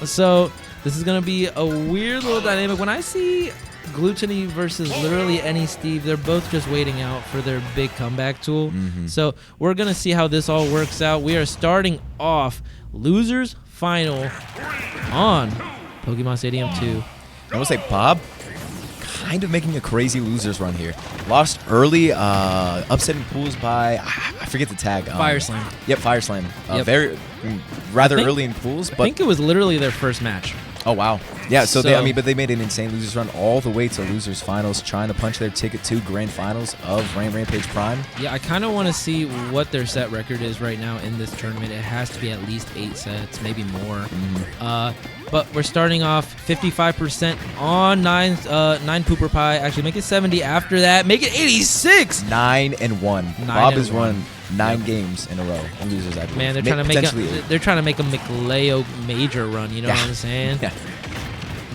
So this is going to be a weird little dynamic. When I see Gluttony versus literally any Steve, they're both just waiting out for their big comeback tool. So we're going to see how this all works out. We are starting off Losers Final on Pokemon Stadium 2. I will say Bob kind of making a crazy losers run here. Lost early, upsetting pools by, I forget the tag. Fire Slam. Yep, Fire Slam. Yep. Rather early in pools. But I think it was literally their first match. Oh, wow. Yeah, so but they made an insane losers run all the way to losers finals, trying to punch their ticket to grand finals of Rampage Prime. Yeah, I kind of want to see what their set record is right now in this tournament. It has to be at least 8 sets, maybe more. But we're starting off 55% on 9 superpie. Actually, make it 70 after that. Make it 86. 9-1. Bob has run 9 games in a row on losers. I believe. Man, they're trying to make a McLeo major run. You know what I'm saying? Yeah.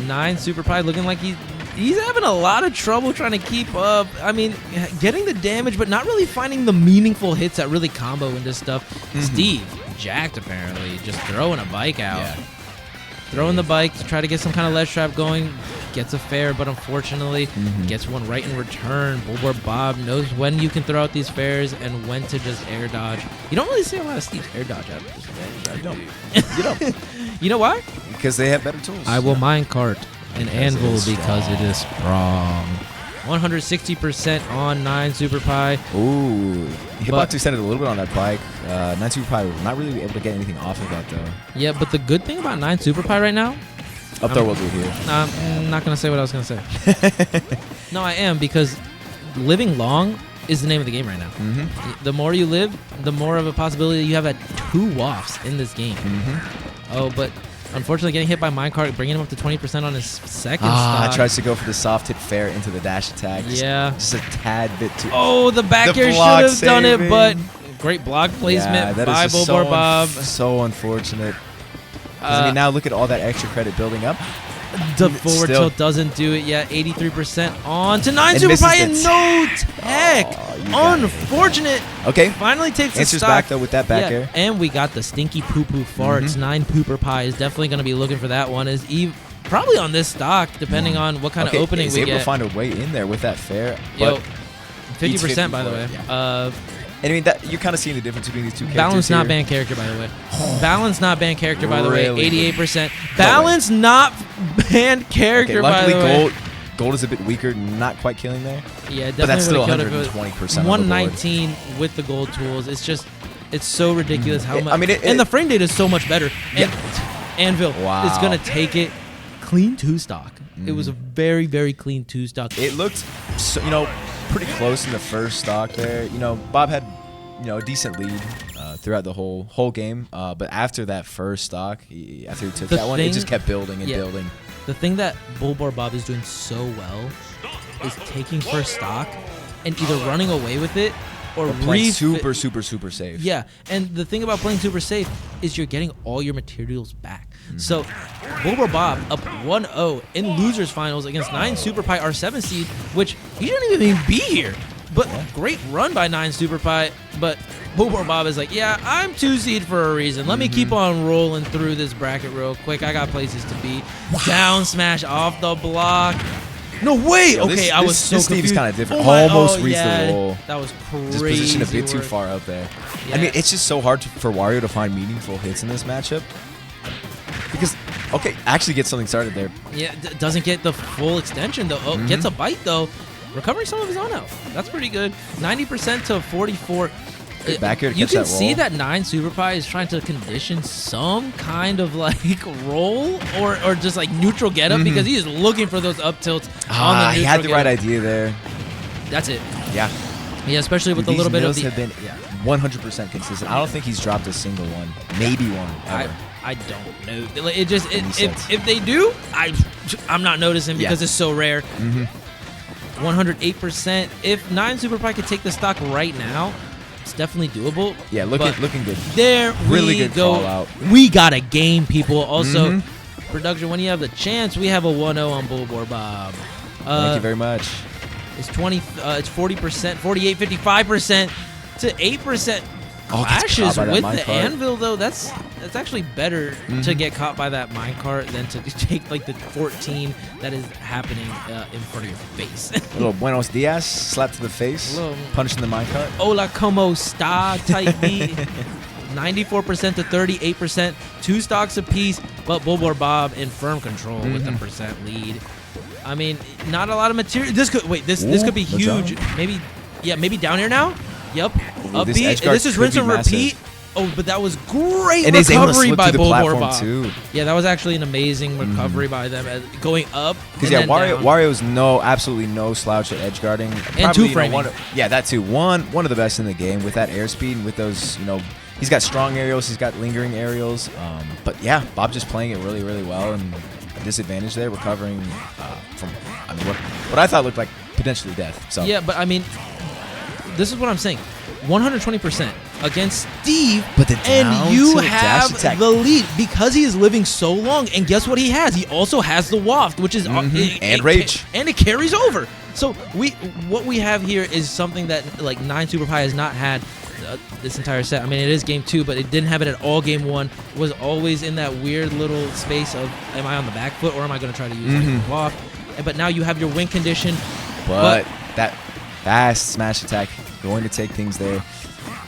9 superpie looking like he's having a lot of trouble trying to keep up. I mean, getting the damage, but not really finding the meaningful hits that really combo into stuff. Steve, jacked apparently, just throwing a bike out. Yeah. Throwing the bike to try to get some kind of ledge trap going. Gets a fair, but unfortunately gets one right in return. BulborbBob knows when you can throw out these fairs and when to just air dodge. You don't really see a lot of Steve's air dodge out of this game. You don't. You don't. You know why? Because they have better tools. I will minecart an anvil because it is strong. 160% on 9 superpie. Ooh. Hitbox extended a little bit on that bike. 9 superpie will not really be able to get anything off of that, though. Yeah, but the good thing about 9 superpie right now... Up there will do here. I'm not going to say what I was going to say. No, I am, because living long is the name of the game right now. The more you live, the more of a possibility you have at 2 wafts in this game. Oh, but... Unfortunately, getting hit by minecart, bringing him up to 20% on his second stock. Tries to go for the soft hit fair into the dash attack. Just a tad bit too. Oh, the back air should have done it, but great block placement by BulborbBob. So unfortunate. I mean, now look at all that extra credit building up. The forward tilt doesn't do it yet. 83% on to 9 superpie and no tech. Unfortunate. Okay. Finally takes the Answers stock. back though with that back air. And we got the stinky poo poo farts. 9 superpie is definitely going to be looking for that one. Is probably on this stock, depending on what kind of opening we get. He's able to find a way in there with that fair. Yo, 50% by the way. Yeah. And I mean, you're kind of seeing the difference between these two characters. Balance not banned character, by the way. Balance not banned character, by the way. 88%. Balance not banned character, by the way. Luckily, gold is a bit weaker, not quite killing there. Yeah, definitely. But that's still would have 120%. 119 with the gold tools. It's just, it's so ridiculous how much. I mean, and the frame data is so much better. And Anvil is going to take it clean 2 stock. It was a very, very clean 2 stock. It looked, pretty close in the first stock there. Bob had, a decent lead throughout the whole game. But after that first stock, after he took that one, it just kept building and building. The thing that BulborbBob is doing so well is taking first stock and either running away with it or playing super safe. Yeah, and the thing about playing super safe is you're getting all your materials back. So BulborbBob up 1-0 in losers finals against 9 superpie, our 7th seed, which he shouldn't even be here. But great run by 9 superpie. But BulborbBob is like, yeah, I'm 2 seed for a reason. Let me keep on rolling through this bracket real quick. I got places to be. Down smash off the block. No way! Okay, I was so confused. Steve's kind of different. Almost reached the roll. That was crazy. Just positioned a bit too far out there. Yeah. I mean, it's just so hard for Wario to find meaningful hits in this matchup. Because, actually gets something started there. Yeah, doesn't get the full extension, though. Gets a bite, though. Recovering some of his own health. That's pretty good. 90% to 44. Back here to you catch can that see roll. that 9 superpie is trying to condition some kind of roll or just neutral getup because he is looking for those up tilts on the neutral he had the getup. right idea there. That's it. Yeah. Yeah, especially with a little bit of the... have been 100% consistent. I don't think he's dropped a single one. Maybe one ever. I don't know. If they do, I'm not noticing because it's so rare. 108%. If 9 superpie could take the stock right now, it's definitely doable. Yeah, looking good. There really we good go. Call out. We got a game, people. Also, production, when you have the chance, we have a 1-0 on BulborbBob. Thank you very much. It's 40%, 48, 55% to 8%. Oh, gets Flashes caught by that with mine the cart. anvil though. That's actually better to get caught by that minecart than to take like the 14 that is happening in front of your face. A little Buenos Dias, slap to the face, punishing the minecart. Hola, como esta type beat. 94% to 38%, 2 stocks apiece, but BulborbBob in firm control with a percent lead. I mean, not a lot of material. This could this could be huge. Maybe down here now. Yep. Up B. This is rinse and repeat. Oh, but that was great recovery by BulborbBob too. Yeah, that was actually an amazing recovery by them going up. Because Wario's absolutely no slouch at edge guarding. And two framing. That too. One of the best in the game with that airspeed and with those, he's got strong aerials, he's got lingering aerials. But yeah, Bob just playing it really, really well and disadvantage there, recovering from what I thought looked like potentially death. So yeah, but I mean, this is what I'm saying. 120% against Steve, and you have the lead because he is living so long. And guess what he has? He also has the waft, which is and rage, and it carries over. So what we have here is something that like 9superpie has not had this entire set. I mean, it is game 2, but it didn't have it at all. Game 1 was always in that weird little space of, am I on the back foot or am I going to try to use the waft? But now you have your win condition. But that fast smash attack going to take things there.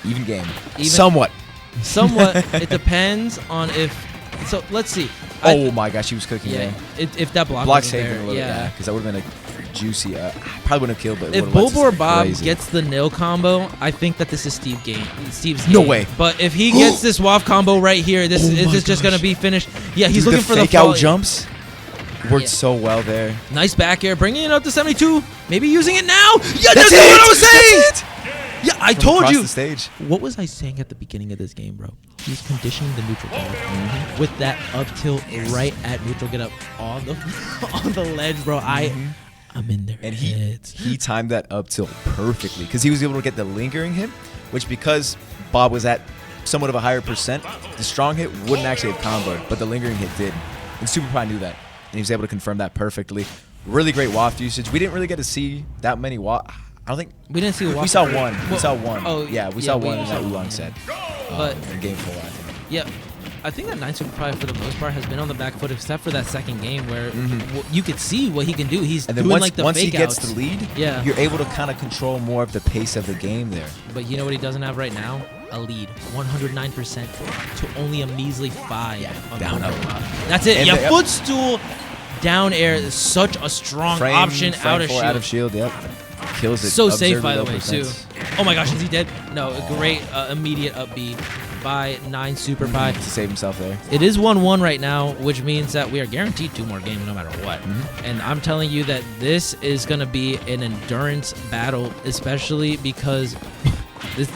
Even game. Somewhat. It depends on if. So let's see. Oh my gosh, he was cooking there. If that block saved him a little bit, because that would have been a juicy. Probably wouldn't have killed, but if BulborbBob gets the nil combo, I think that this is Steve's game. No way. But if he gets this waft combo right here, this is just gonna be finished. Yeah, he's looking for the fake out jumps. Worked so well there. Nice back air, bringing it up to 72. Maybe using it now. Yeah, that's what I was saying. Yeah, I told you. The stage. What was I saying at the beginning of this game, bro? He's conditioning the neutral guard with that up tilt right at neutral get up on the ledge, bro. I'm in there. And he timed that up tilt perfectly because he was able to get the lingering hit, which because Bob was at somewhat of a higher percent, the strong hit wouldn't actually have comboed, but the lingering hit did. And SuperPie knew that, and he was able to confirm that perfectly. Really great waft usage. We didn't really get to see that many waft. I don't think we didn't see a waft. We saw one. We saw one. Oh, we saw one in that Oolong set. But in game 4, I think. Yeah, I think that 9superpie for the most part has been on the back foot, except for that second game where you could see what he can do. He's doing like the fake outs. Once he gets the lead, you're able to kind of control more of the pace of the game there. But you know what he doesn't have right now? A lead, 109% to only a measly 5. Yeah, down up. That's it. Yeah, footstool, down air is such a strong option out of shield. Out of shield, yep. Kills it. So safe, by the way, too. Oh my gosh, is he dead? No, a great immediate up B by 9superpie. To save himself there. It is 1-1 right now, which means that we are guaranteed 2 more games no matter what. And I'm telling you that this is going to be an endurance battle, especially because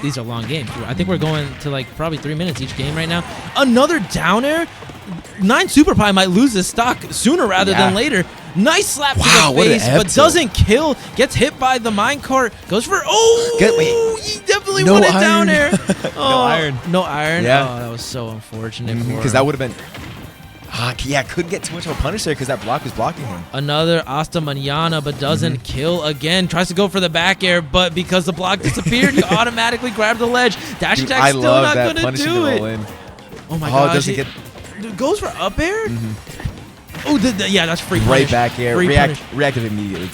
these are long games. I think we're going to like probably 3 minutes each game right now. Another down air. 9superpie might lose this stock sooner rather than later. Nice slap to the face, but doesn't kill. Gets hit by the minecart. Goes for he definitely won it down air. No iron. Yeah. Oh, that was so unfortunate. Because that would have been. Couldn't get too much of a punish there because that block was blocking him. Another Hasta Mañana, but doesn't kill again. Tries to go for the back air, but because the block disappeared, he automatically grabbed the ledge. Dash attack still not going to do it. Oh my gosh. Doesn't get. Goes for up air? Oh, that's free punish. Right back air. Reactive immediately.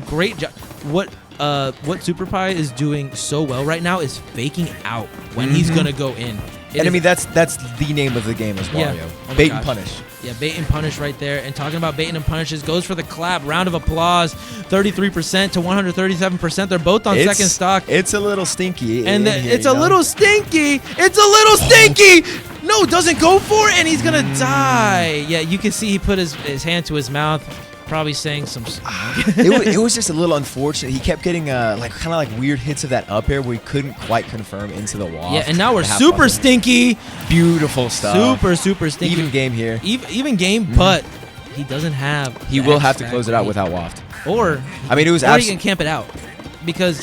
Great job. What SuperPie is doing so well right now is faking out when he's going to go in. I mean, that's the name of the game as Wario. Bait and punish. Yeah, bait and punish right there. And talking about bait and punishes, goes for the clap. Round of applause. 33% to 137%. They're both on second stock. It's a little stinky. And it's a little stinky. It's a little stinky. No, doesn't go for it, and he's going to die. Yeah, you can see he put his hand to his mouth, probably saying some... it was just a little unfortunate. He kept getting kind of like weird hits of that up air where he couldn't quite confirm into the wall. Yeah, and now we're super stinky. Beautiful stuff. Super stinky. Even game here. Even game, but he doesn't have... He will have to close it out without waft. Or... I mean, it was... Or he can camp it out. Because...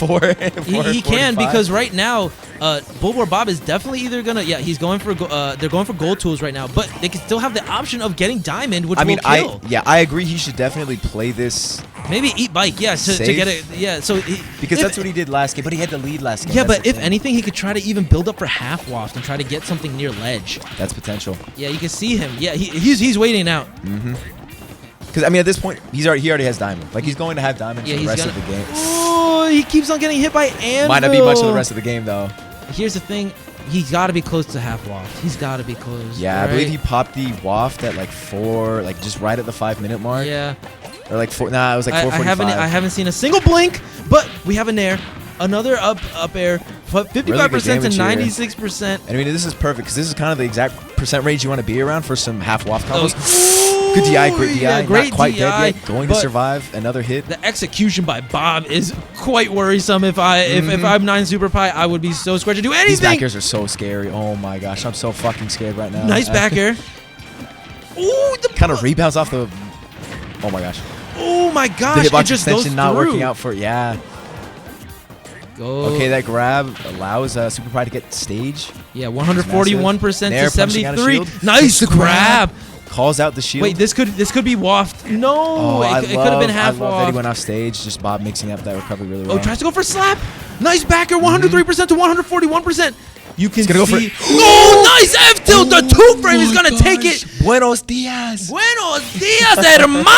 He can, because right now, BulborbBob is definitely either gonna he's going for they're going for gold tools right now, but they can still have the option of getting diamond, which will kill. I agree. He should definitely play this Maybe eat bike, yeah, to get it, yeah. So because that's what he did last game, but he had the lead last game. Yeah, that's but if anything, he could try to even build up for half waft and try to get something near ledge. That's potential. Yeah, you can see him. Yeah, he's waiting out. Because I mean, at this point, he already has diamond. Like he's going to have diamond for the rest of the game. Oh, he keeps on getting hit by anvil. Might not be much of the rest of the game though. Here's the thing. He's got to be close to half waft. He's got to be close. Yeah, right? I believe he popped the waft at like 4, like just right at the 5-minute mark. Yeah. Or like 4. Nah, it was like 4:45. I haven't seen a single blink, but we have an air. Another up air. 55% to 96%. And I mean, this is perfect because this is kind of the exact percent range you want to be around for some half waft combos. Oh, good DI, great DI. Yeah, great Not quite DI, dead yet. Going to survive another hit. The execution by Bob is quite worrisome. If I'm 9superpie, I would be so scared to do anything. These back airs are so scary. Oh my gosh, I'm so fucking scared right now. Nice back air. Ooh, the kind of rebounds off the. Oh my gosh. Oh my gosh! The hitbox it just extension goes not through. working out for Go. Okay, that grab allows SuperPie to get stage. Yeah, 141% to 73. Nice grab. Calls out the shield. Wait, this could be waft. No, it could have been half waft. I love that he went off stage. Just Bob mixing up that recovery really well. Oh, tries to go for slap. Nice backer, 103% to 141%. You can see. Go for it. Oh, nice F tilt. The 2-frame is gonna take it. Buenos dias. Buenos dias, hermanos.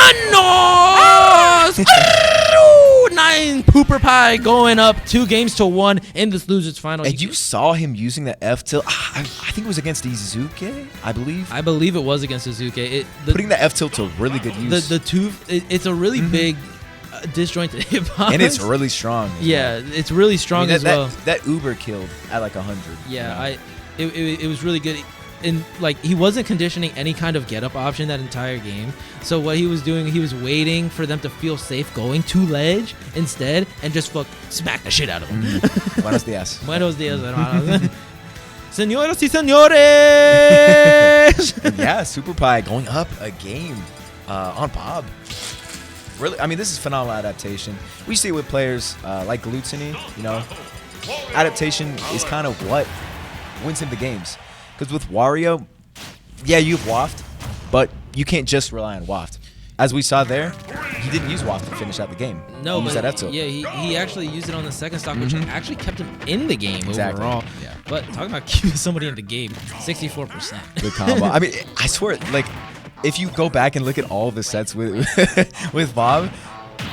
9superpie going up 2-1 in this losers final. And you saw him using the F tilt. I think it was against Izuke, I believe. I believe it was against Izuke. Putting the F tilt to really good use. It's a really big disjointed hitbox. And it's really strong. Yeah, it's really strong as well. That Uber killed at like 100. Yeah, it was really good. And like he wasn't conditioning any kind of get up option that entire game. So what he was doing, he was waiting for them to feel safe going to ledge instead, and just smack the shit out of them. Buenos dias. Buenos dias, hermanos. Señoras y señores. And yeah, SuperPie going up a game on Bob. Really, I mean, this is phenomenal adaptation. We see it with players like Glutiny. You know, adaptation is kind of what wins him the games. Because with Wario, yeah, you have waft, but you can't just rely on waft. As we saw there, he didn't use waft to finish out the game. No, he used but that F-tilt. yeah, he actually used it on the second stock, which actually kept him in the game overall. Yeah. But talking about keeping somebody in the game, 64%. Good combo. I mean, I swear, like, if you go back and look at all the sets with with Bob,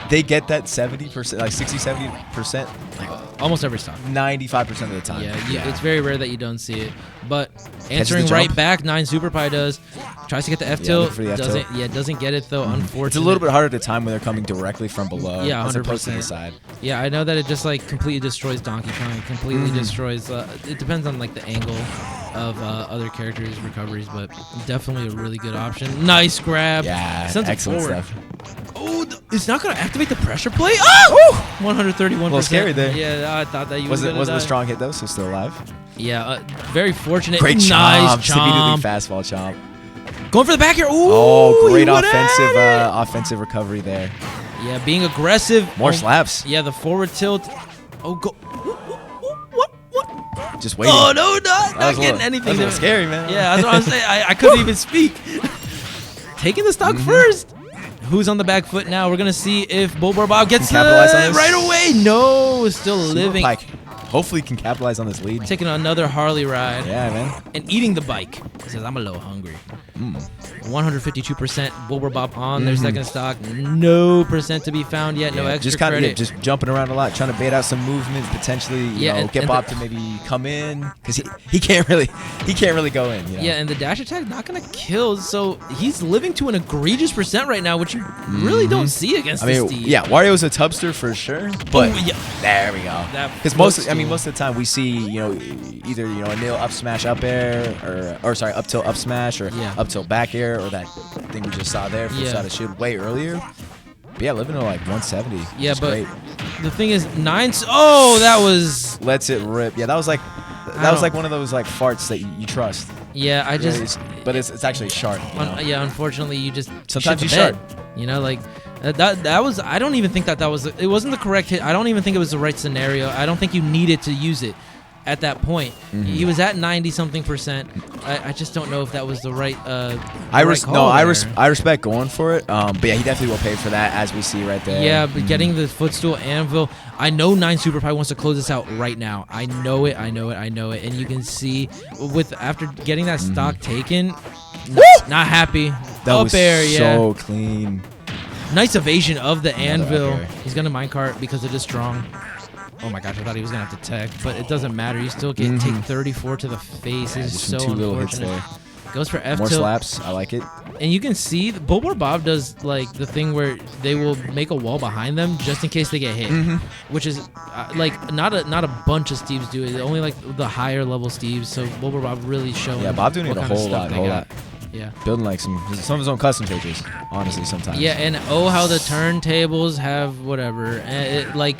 they get that 70%, like 60-70%, like almost every stock. 95% of the time. Yeah, it's very rare that you don't see it. But answering right back, 9superpie does. Tries to get the F tilt. Doesn't get it though. Unfortunately, it's a little bit harder to time when they're coming directly from below. Yeah, 100%. As opposed to the side. Yeah, I know that it just like completely destroys Donkey Kong. It completely destroys. It depends on like the angle of other characters' recoveries, but definitely a really good option. Nice grab. Yeah, sends excellent stuff. Oh, it's not gonna activate the pressure play. Oh, 131%. A little scary there. Yeah, I thought that you wasn't a strong hit though, so still alive. Yeah, very fortunate. Great nice chomp. Immediately fastball chomp. Going for the back here. Ooh, oh, great offensive recovery there. Yeah, being aggressive. More slaps. Yeah, the forward tilt. Oh, go. What? Just waiting. Oh, no, not getting anything. That's a little scary, man. Yeah, that's what I'm saying. I couldn't even speak. Taking the stock first. Who's on the back foot now? We're going to see if BulborbBob gets capitalize on this right away. No, still living. Hopefully can capitalize on this lead. Taking another Harley ride. Yeah, man. And eating the bike. He says, I'm a little hungry. 152% BulborbBob on their second stock. No percent to be found yet. No extra credit. Just jumping around a lot, trying to bait out some movement, potentially get Bob to maybe come in because he can't really go in. You know? Yeah, and the dash attack not gonna kill, so he's living to an egregious percent right now, which you really don't see against this team. Yeah, Wario's a tubster for sure, but there we go. Because most of the time we see either a nil up smash up air or sorry up tilt up smash or up tilt back air or that thing we just saw there from side of shield way earlier. But yeah, living to like 170. Yeah, but great. The thing is, that was lets it rip. Yeah, that was like one of those like farts that you trust. Yeah, but it's actually sharp. Yeah, unfortunately, you just sometimes you sharp. Like that was. I don't even think that was. It wasn't the correct hit. I don't even think it was the right scenario. I don't think you needed to use it. at that point. He was at 90-something%. I just don't know if that was the right. I respect going for it. But yeah, he definitely will pay for that, as we see right there. Yeah, but getting the footstool anvil. I know 9superpie wants to close this out right now. I know it. And you can see after getting that stock taken, not happy. That Up was air, so clean. Nice evasion of the anvil. up air. He's gonna minecart because it is strong. Oh my gosh, I thought he was gonna have to tech, but it doesn't matter. You still get take 34 to the face. Yeah, It's just so some 2 little hits unfortunate. there. Goes for F More tilt. slaps. I like it. And you can see BulborbBob does like the thing where they will make a wall behind them just in case they get hit, which is like not a bunch of Steves do it. Only like the higher level Steves. So BulborbBob really showing. Yeah, Bob doing it what a kind of whole stuff lot, they whole got. lot. Yeah. Building like some of his own custom stages, honestly, sometimes. Yeah, and how the turntables have whatever. And it, like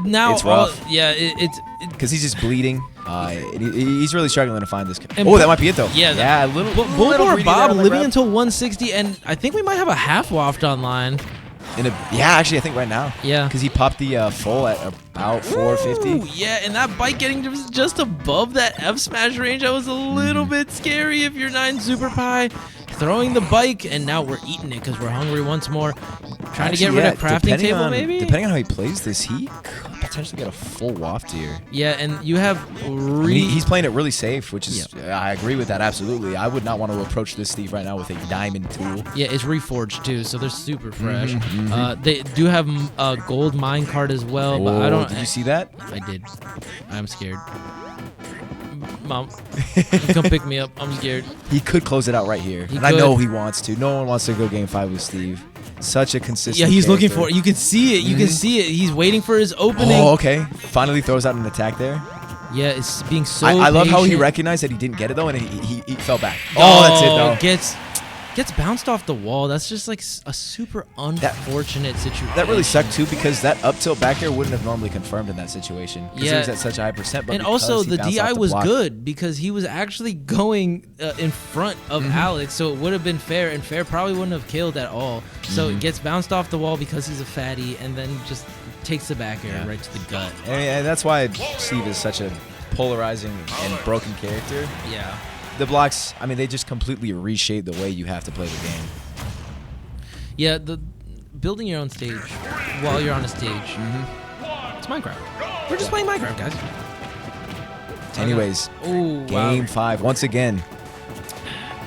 now, It's rough. It's Because he's just bleeding. He's really struggling to find this. And Oh, that might be it though. Yeah, a little. BulborbBob living until 160, and I think we might have a half waft online. Actually, I think right now. Yeah. Because he popped the full at about 450. Ooh, yeah, and that bike getting just above that F smash range, that was a little bit scary if you're 9superpie. Throwing the bike, and now we're eating it because we're hungry once more. Trying to get rid of crafting table, maybe? Depending on how he plays this, he could potentially get a full waft here. Yeah, and you have he's playing it really safe, which is, I agree with that, absolutely. I would not want to approach this Steve right now with a diamond tool. Yeah, it's reforged too, so they're super fresh. They do have a gold minecart as well, but I don't. Did you see that? I did. I'm scared. Mom, come pick me up. I'm scared. He could close it out right here. I know he wants to. No one wants to go game 5 with Steve. Such a consistent he's character. looking for it. You can see it. You can see it. He's waiting for his opening. Oh, okay. Finally throws out an attack there. Yeah, it's being so I love how he patient. recognized that he didn't get it, though, and he fell back. Oh, that's it, though. Gets bounced off the wall. That's just like a super unfortunate situation. That really sucked, too, because that up tilt back air wouldn't have normally confirmed in that situation. Because he was at such a high percent. But and also, the DI was block. good because he was actually going in front of Alex, so it would have been fair, and fair probably wouldn't have killed at all. So it gets bounced off the wall because he's a fatty, and then just takes the back air right to the gut. And that's why Steve is such a polarizing and broken character. Yeah. The blocks, I mean, they just completely reshape the way you have to play the game. Yeah, the building your own stage while you're on a stage. It's Minecraft. We're just playing Minecraft, guys. Anyways, game 5 once again.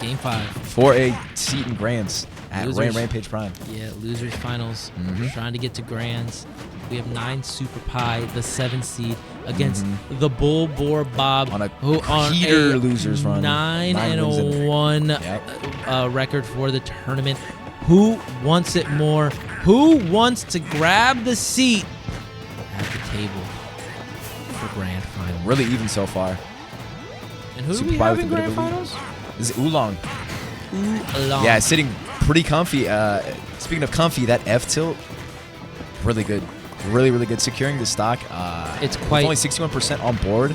Game 5 for a seat in Grands at Rampage Prime. Yeah, losers finals. Trying to get to Grands. We have 9superpie, the 7th seed, against the BulborbBob on a heater losers run. 9-1 record for the tournament. Who wants it more? Who wants to grab the seat at the table for grand final? Really even so far. And who do we have in grand finals? This is Oolong. Oolong. Yeah, sitting pretty comfy. Speaking of comfy, that F tilt, really good. Really, really good. Securing the stock. It's quite only 61% on board.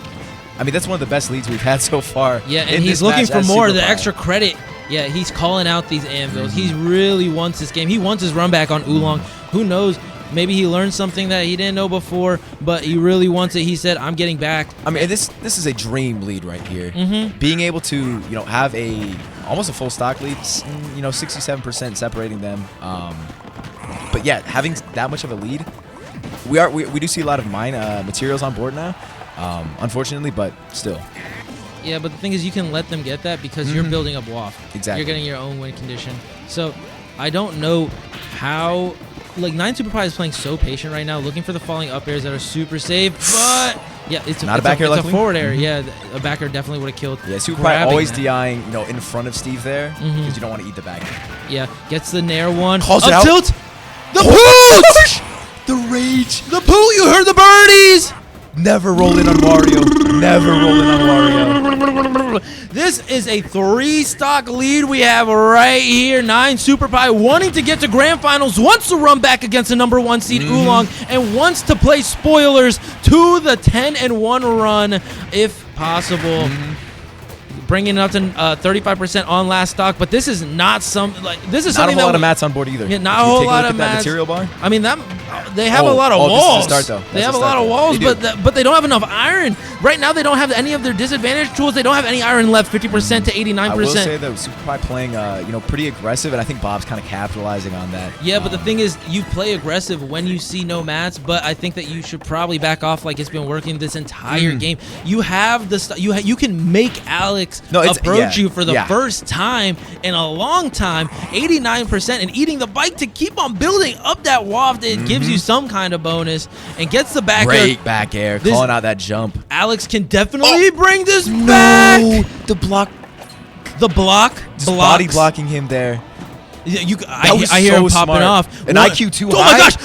I mean, that's one of the best leads we've had so far. Yeah, and he's looking for more, the extra credit. Yeah, he's calling out these anvils. He really wants this game. He wants his run back on Oolong. Who knows? Maybe he learned something that he didn't know before, but he really wants it. He said, "I'm getting back." I mean, this is a dream lead right here. Being able to, have almost a full stock lead, 67% separating them. But yeah, having that much of a lead, we do see a lot of mine materials on board now, unfortunately, but still. Yeah, but the thing is, you can let them get that because you're building up waft. Exactly. You're getting your own win condition. So I don't know how. Like 9superpie is playing so patient right now, looking for the falling up airs that are super safe. But yeah, it's not a back air. It's a forward air. Yeah, a back air definitely would have killed. Yeah, Superpie always DIing, in front of Steve there because you don't want to eat the back air. Yeah, gets the nair one. Calls it out. Tilt. The poot! The rage. The poot. You heard the birdies. Never roll in on Wario. Never roll in on Wario. This is a 3-stock lead we have right here. 9superpie wanting to get to grand finals, wants to run back against the number 1 seed Oolong, and wants to play spoilers to the 10-1 run if possible. Bringing it up to 35% on last stock, but this is not this is not something a whole lot of mats on board either. Yeah, not a whole lot of mats. Material bar. I mean they have a lot of walls. This is the start, though. They have a lot of walls, but they don't have enough iron. Right now, they don't have any of their disadvantage tools. They don't have any iron left, 50% to 89%. I will say that SuperPie playing, pretty aggressive, and I think Bob's kind of capitalizing on that. Yeah, but the thing is, you play aggressive when you see no mats, but I think that you should probably back off like it's been working this entire game. You have the you can make Alex approach you for the first time in a long time, 89%, and eating the bike to keep on building up that waft. It gives you some kind of bonus and gets the back air. Great back air, calling out that jump. Alex can definitely bring this back. The block. The block. Body blocking him there. I hear him popping off. An IQ too high. Oh my gosh!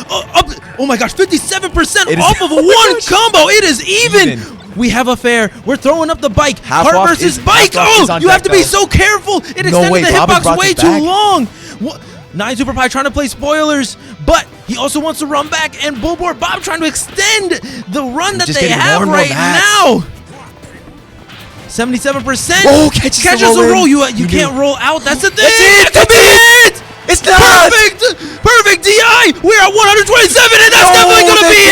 Oh my gosh! 57% off of one combo. It is even. We have a fair. We're throwing up the bike. Heart versus bike. Oh, you have to be so careful. It extended the hitbox way too long. 9superpie trying to play spoilers, but he also wants to run back, and BulborbBob trying to extend the run that they have right now. 77%. Oh, catches the roll. You can't roll out. That's the thing. That could be it. It's not. Perfect DI. We're at 127, and that's definitely going to be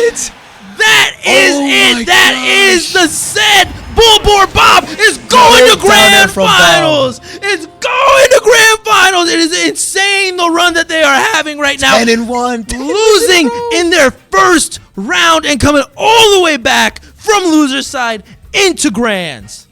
it. That is it. That is the set. BulborbBob is going to grand finals. It's going to grand finals. It is insane the run that they are having right now. 10-1. Losing in their first round and coming all the way back from loser's side into grands.